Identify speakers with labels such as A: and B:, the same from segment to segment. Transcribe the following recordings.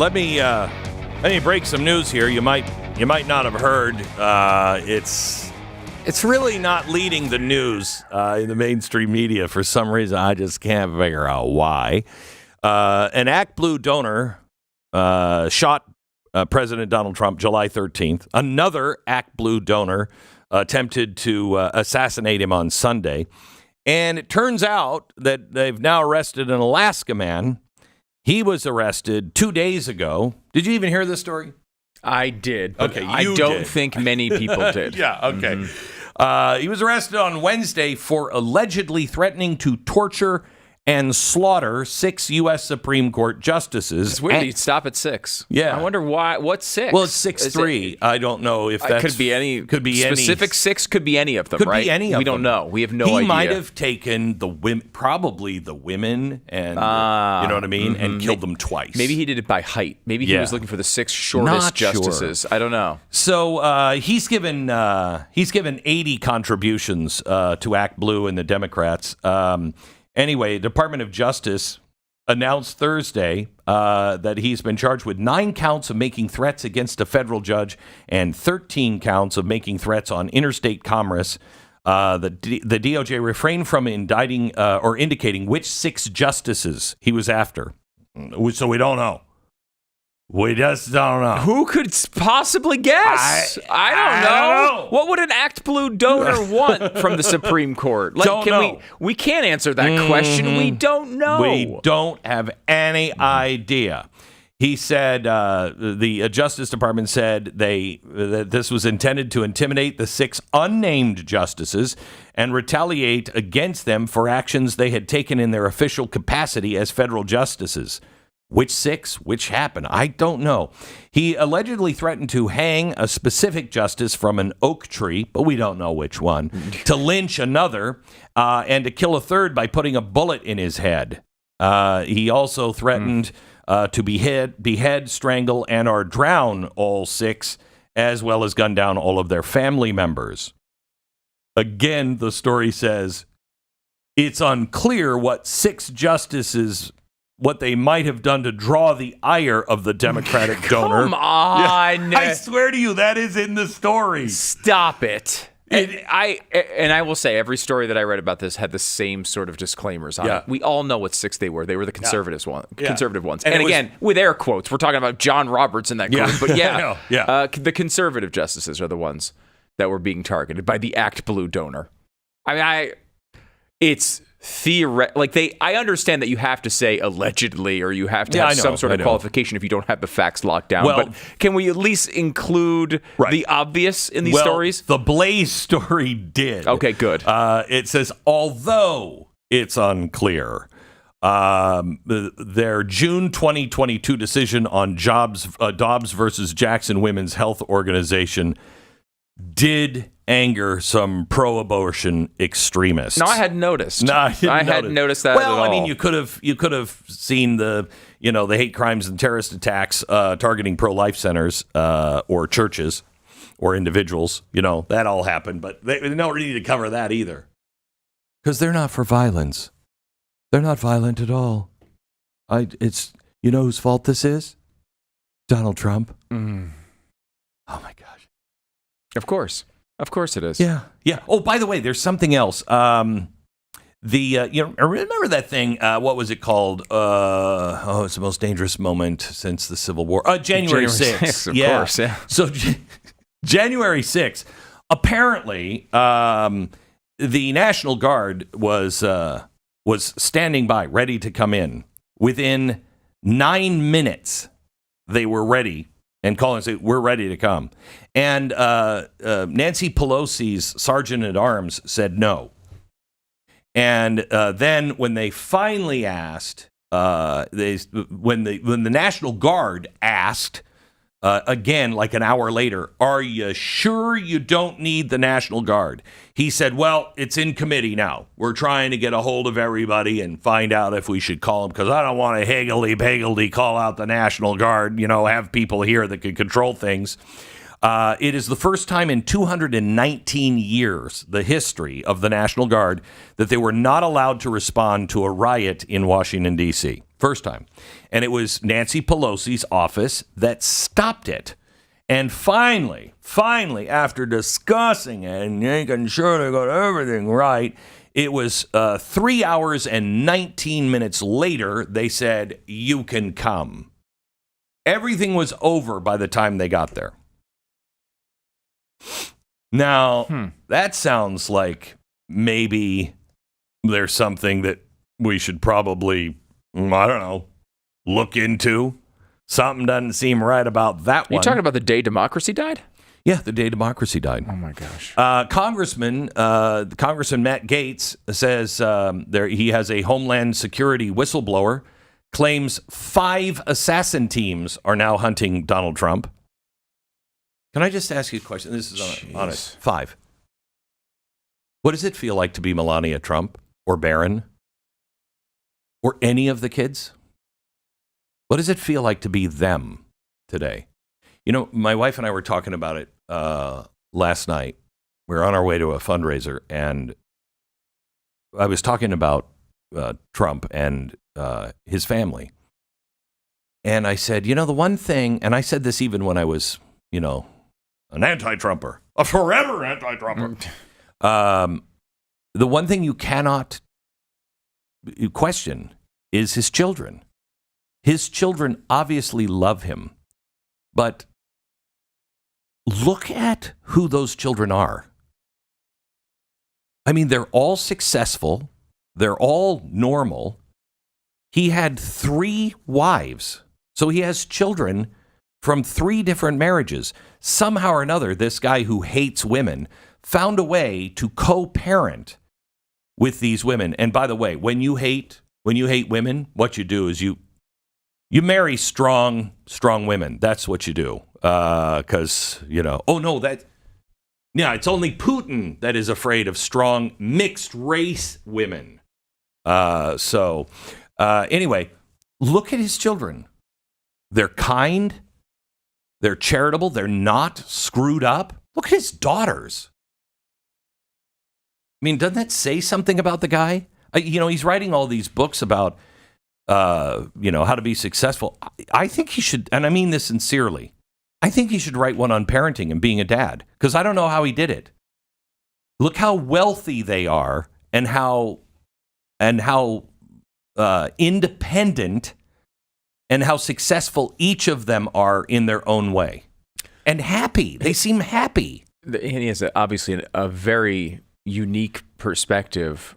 A: let me break some news here. You might not have heard. It's really not leading the news in the mainstream media for some reason. I just can't figure out why. An ActBlue donor shot President Donald Trump July 13th. Another ActBlue donor attempted to assassinate him on Sunday. And it turns out that they've now arrested an Alaska man. He was arrested 2 days ago. Did you even hear this story?
B: I did. But
A: Okay,
B: I don't think many people did.
A: Yeah, okay. He was arrested on Wednesday for allegedly threatening to torture and slaughter 6 U.S. Supreme Court justices.
B: It's weird. You'd stop at 6.
A: Yeah.
B: I wonder why. What's 6?
A: Well, it's 6'3". I don't know if that
B: could be any.
A: Could be
B: specific
A: any,
B: 6. Could be any of them.
A: Could
B: right?
A: be any of them.
B: We don't know. We have no idea.
A: He might have taken the women, probably the women, and you know what I mean, and killed them twice.
B: Maybe he did it by height. Maybe he was looking for the 6 shortest
A: Not
B: justices.
A: Sure.
B: I don't know.
A: So he's given 80 contributions to ActBlue and the Democrats. Anyway, Department of Justice announced Thursday that he's been charged with 9 counts of making threats against a federal judge and 13 counts of making threats on interstate commerce. The DOJ refrained from indicting or indicating which 6 justices he was after. So we don't know. We just don't know.
B: Who could possibly guess? I don't know. What would an ActBlue donor want from the Supreme Court?
A: Don't know.
B: We can't answer that question. We don't know.
A: We don't have any idea. He said, the Justice Department said that this was intended to intimidate the 6 unnamed justices and retaliate against them for actions they had taken in their official capacity as federal justices. Which 6? Which happened? I don't know. He allegedly threatened to hang a specific justice from an oak tree, but we don't know which one, to lynch another, and to kill a third by putting a bullet in his head. He also threatened to behead, strangle, and or drown all 6, as well as gun down all of their family members. Again, the story says it's unclear what 6 justices, what they might have done to draw the ire of the Democratic donor.
B: Come on.
A: Yeah, I swear to you, that is in the story.
B: Stop it. And I will say, every story that I read about this had the same sort of disclaimers on it. We all know what 6 they were. They were the conservative ones. And again, with air quotes, we're talking about John Roberts in that group. But the conservative justices are the ones that were being targeted by the ActBlue donor. I mean, it's I understand that you have to say allegedly, or you have to have some sort of qualification if you don't have the facts locked down.
A: Well,
B: but can we at least include the obvious in these stories?
A: The Blaze story did.
B: Okay, good.
A: It says, although it's unclear, their June 2022 decision on Dobbs versus Jackson Women's Health Organization did anger some pro-abortion extremists.
B: No, I hadn't noticed.
A: No, I hadn't
B: noticed that at all.
A: Well, I mean, you could have seen the hate crimes and terrorist attacks targeting pro-life centers or churches or individuals. That all happened, but they don't need to cover that either, because they're not for violence. They're not violent at all. It's whose fault this is? Donald Trump. Oh my gosh.
B: Of course it is.
A: Yeah. Oh, by the way, there's something else. Remember that thing? What was it called? It's the most dangerous moment since the Civil War. January 6th.
B: Of course. Yeah.
A: So January 6th. Apparently, the National Guard was standing by, ready to come in. Within 9 minutes, they were ready. And call and say, we're ready to come. And Nancy Pelosi's sergeant-at-arms said no. And then when they finally asked, when the National Guard asked, again, like an hour later, are you sure you don't need the National Guard? He said, well, it's in committee now. We're trying to get a hold of everybody and find out if we should call them, because I don't want to higgledy-piggledy call out the National Guard, have people here that could control things. It is the first time in 219 years, the history of the National Guard, that they were not allowed to respond to a riot in Washington, D.C. First time. And it was Nancy Pelosi's office that stopped it. And finally, after discussing it and making sure they got everything right, it was 3 hours and 19 minutes later, they said, you can come. Everything was over by the time they got there. Now, that sounds like maybe there's something that we should probably, I don't know, look into. Something doesn't seem right about that one.
B: You talking about the day democracy died?
A: Yeah, the day democracy died.
B: Oh, my gosh.
A: Congressman Matt Gaetz says he has a Homeland Security whistleblower, claims 5 assassin teams are now hunting Donald Trump. Can I just ask you a question? This is honest. 5. What does it feel like to be Melania Trump or Barron or any of the kids? What does it feel like to be them today? You know, my wife and I were talking about it last night. We were on our way to a fundraiser, and I was talking about Trump and his family. And I said, you know, the one thing, and I said this even when I was, you know, an anti-Trumper, a forever anti-Trumper. The one thing you cannot question is his children. His children obviously love him, but look at who those children are. I mean, they're all successful. They're all normal. He had 3 wives, so he has children from 3 different marriages. Somehow or another, this guy who hates women found a way to co-parent with these women. And by the way, when you hate women, what you do is you marry strong women. That's what you do. Because, you know, it's only Putin that is afraid of strong mixed race women. Anyway, look at his children. They're kind. They're charitable. They're not screwed up. Look at his daughters. I mean, doesn't that say something about the guy? He's writing all these books about, how to be successful. I think he should, and I mean this sincerely, I think he should write one on parenting and being a dad, because I don't know how he did it. Look how wealthy they are and how independent and how successful each of them are in their own way. And happy. They seem happy.
B: And he has obviously a very unique perspective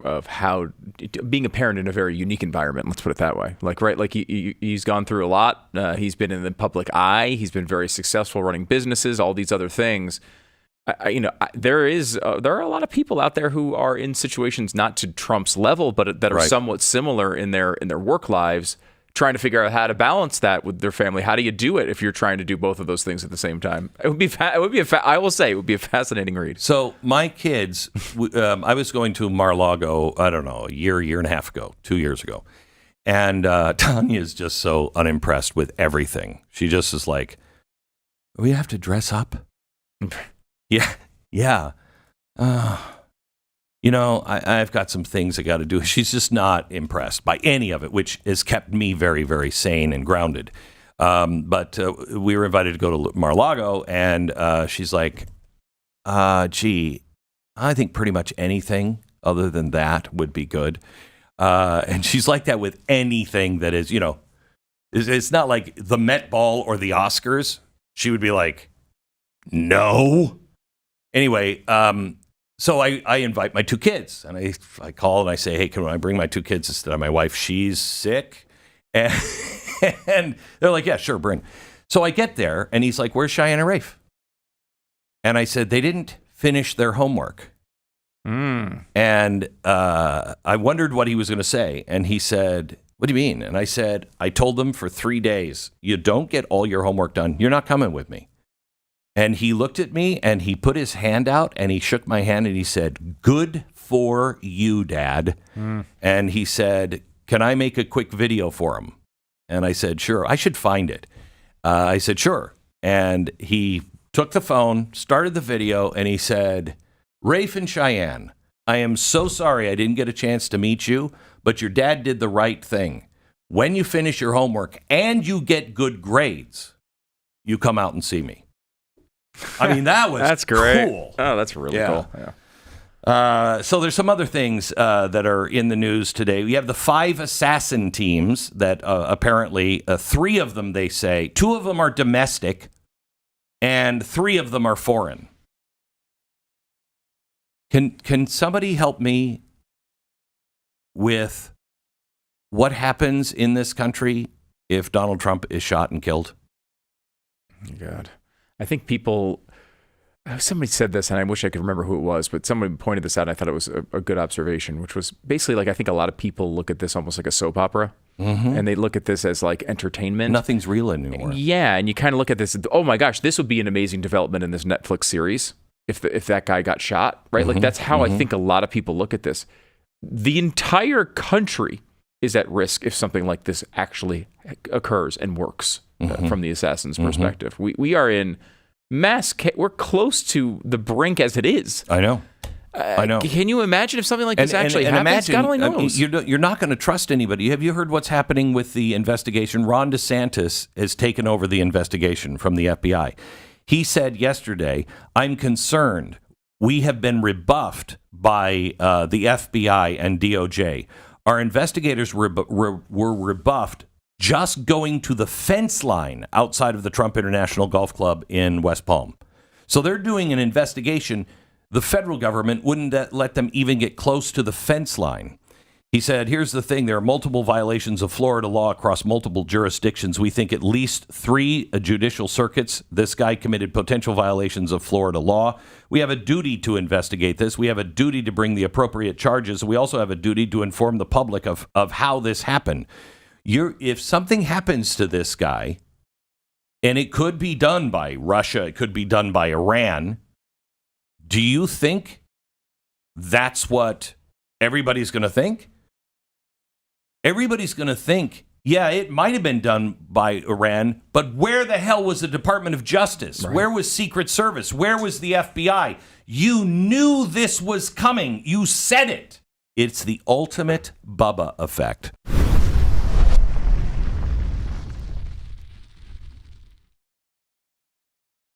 B: of how being a parent in a very unique environment. Let's put it that way. He's gone through a lot. He's been in the public eye. He's been very successful running businesses, all these other things. There are a lot of people out there who are in situations not to Trump's level, but that are somewhat similar in their work lives, trying to figure out how to balance that with their family. How do you do it if you're trying to do both of those things at the same time? I will say it would be a fascinating read.
A: So my kids, I was going to Mar-a-Lago, I don't know, a year and a half ago, 2 years ago. And Tanya is just so unimpressed with everything. She just is like, we have to dress up? Yeah. I've got some things I got to do. She's just not impressed by any of it, which has kept me very, very sane and grounded. But we were invited to go to Mar-a-Lago, and she's like, gee, I think pretty much anything other than that would be good. And she's like that with anything that is, it's not like the Met Ball or the Oscars. She would be like, no. Anyway, so I invite my 2 kids, and I call and I say, hey, can I bring my 2 kids instead of my wife? She's sick. And they're like, yeah, sure, bring. So I get there, and he's like, where's Cheyenne and Rafe? And I said, they didn't finish their homework. And I wondered what he was going to say. And he said, what do you mean? And I said, I told them for 3 days, you don't get all your homework done, you're not coming with me. And he looked at me, and he put his hand out, and he shook my hand, and he said, good for you, Dad. And he said, can I make a quick video for him? And I said, sure. I should find it. I said, sure. And he took the phone, started the video, and he said, Rafe and Cheyenne, I am so sorry I didn't get a chance to meet you, but your dad did the right thing. when you finish your homework and you get good grades, you come out and see me. I mean, that was
B: that's great.
A: Cool.
B: Oh, that's really cool. Yeah.
A: So there's some other things that are in the news today. We have the 5 assassin teams that apparently 3 of them, they say, 2 of them are domestic and 3 of them are foreign. Can somebody help me with what happens in this country if Donald Trump is shot and killed?
B: God, I think people. Somebody said this, and I wish I could remember who it was, but somebody pointed this out, and I thought it was a good observation, which was basically like I think a lot of people look at this almost like a soap opera, and they look at this as like entertainment.
A: Nothing's real anymore.
B: Yeah, and you kind of look at this, oh my gosh, this would be an amazing development in this Netflix series if that guy got shot, right? Like that's how I think a lot of people look at this. The entire country is at risk if something like this actually occurs and works from the assassin's perspective. We are in we're close to the brink as it is.
A: I know.
B: Can you imagine if something like this actually happens? God only knows.
A: You're not going to trust anybody. Have you heard what's happening with the investigation? Ron DeSantis has taken over the investigation from the FBI. He said yesterday, I'm concerned. We have been rebuffed by the FBI and DOJ. Our investigators were rebuffed just going to the fence line outside of the Trump International Golf Club in West Palm. So they're doing an investigation. The federal government wouldn't let them even get close to the fence line. He said, here's the thing. There are multiple violations of Florida law across multiple jurisdictions. We think at least 3 judicial circuits. This guy committed potential violations of Florida law. We have a duty to investigate this. We have a duty to bring the appropriate charges. We also have a duty to inform the public of how this happened. If something happens to this guy, and it could be done by Russia, it could be done by Iran, do you think that's what everybody's going to think? Everybody's going to think, yeah, it might have been done by Iran, but where the hell was the Department of Justice? Right. Where was Secret Service? Where was the FBI? You knew this was coming. You said it. It's the ultimate Bubba effect.